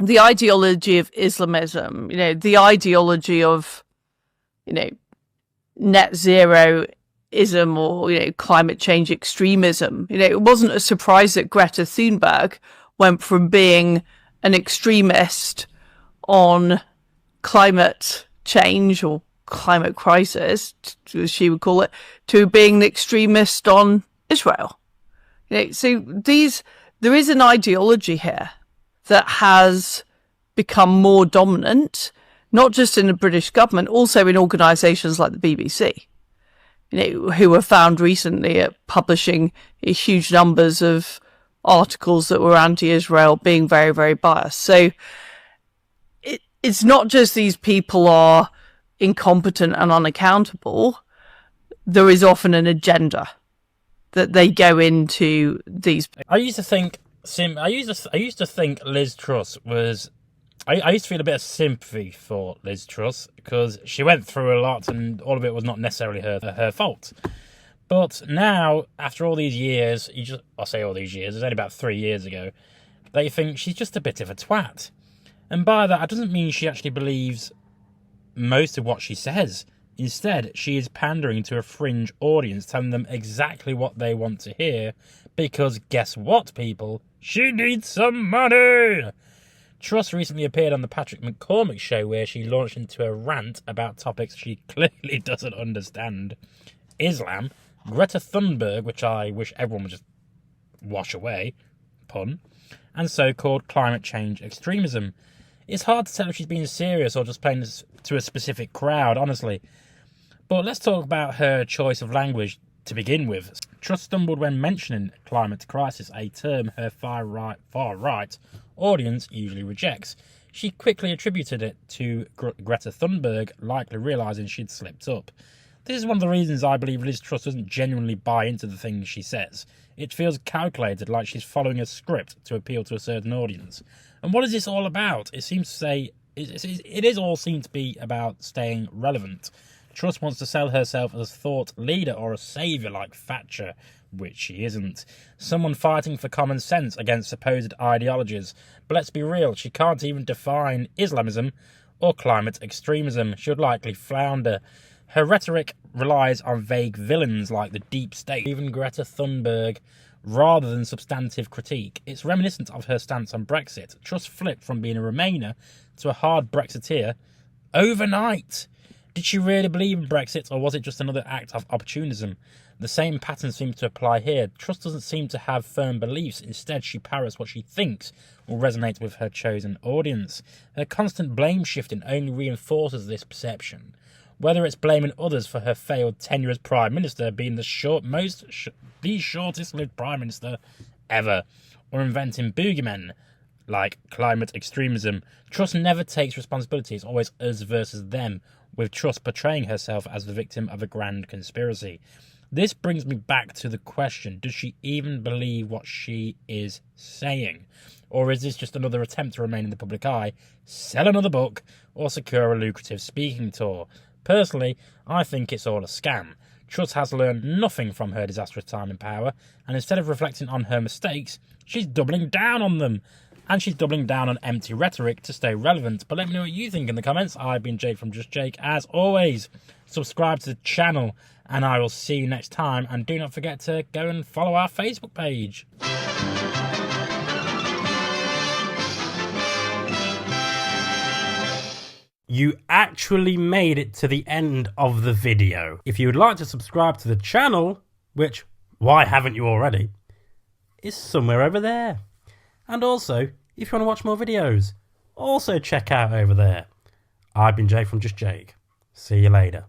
the ideology of Islamism, the ideology of, net zeroism or, climate change extremism. It wasn't a surprise that Greta Thunberg went from being an extremist on climate change or climate crisis, as she would call it, to being an extremist on Israel. So there is an ideology here that has become more dominant, not just in the British government, also in organisations like the BBC, who were found recently at publishing huge numbers of articles that were anti-Israel, being very, very biased. So it's not just these people are incompetent and unaccountable. There is often an agenda that they go into these. I used to think Liz Truss was. I used to feel a bit of sympathy for Liz Truss because she went through a lot and all of it was not necessarily her fault. But now, after all these years, I'll say all these years, it was only about 3 years ago, they think she's just a bit of a twat. And by that, it doesn't mean she actually believes most of what she says. Instead, she is pandering to a fringe audience, telling them exactly what they want to hear, because guess what, people? She needs some money! Truss recently appeared on the Patrick McCormack show where she launched into a rant about topics she clearly doesn't understand. Islam, Greta Thunberg, which I wish everyone would just wash away, pun, and so-called climate change extremism. It's hard to tell if she's being serious or just playing to a specific crowd, honestly. But let's talk about her choice of language to begin with. Truss stumbled when mentioning climate crisis, a term her far right audience usually rejects. She quickly attributed it to Greta Thunberg, likely realising she'd slipped up. This is one of the reasons I believe Liz Truss doesn't genuinely buy into the things she says. It feels calculated, like she's following a script to appeal to a certain audience. And what is this all about? It seems to say it all seems to be about staying relevant. Truss wants to sell herself as a thought leader or a saviour like Thatcher, which she isn't. Someone fighting for common sense against supposed ideologies. But let's be real, she can't even define Islamism or climate extremism. She would likely flounder. Her rhetoric relies on vague villains like the deep state, even Greta Thunberg, rather than substantive critique. It's reminiscent of her stance on Brexit. Truss flipped from being a Remainer to a hard Brexiteer overnight. Did she really believe in Brexit, or was it just another act of opportunism? The same pattern seems to apply here. Truss doesn't seem to have firm beliefs. Instead, she parrots what she thinks will resonate with her chosen audience. Her constant blame shifting only reinforces this perception. Whether it's blaming others for her failed tenure as Prime Minister, being the shortest-lived Prime Minister ever, or inventing boogeymen like climate extremism, Truss never takes responsibility. It's always us versus them, with Truss portraying herself as the victim of a grand conspiracy. This brings me back to the question, does she even believe what she is saying? Or is this just another attempt to remain in the public eye, sell another book, or secure a lucrative speaking tour? Personally, I think it's all a scam. Truss has learned nothing from her disastrous time in power, and instead of reflecting on her mistakes, she's doubling down on them. And she's doubling down on empty rhetoric to stay relevant. But let me know what you think in the comments. I've been Jake from Just Jake. As always, subscribe to the channel, and I will see you next time. And do not forget to go and follow our Facebook page. You actually made it to the end of the video. If you would like to subscribe to the channel, which, why haven't you already, is somewhere over there. And also, if you want to watch more videos, also check out over there. I've been Jake from Just Jake. See you later.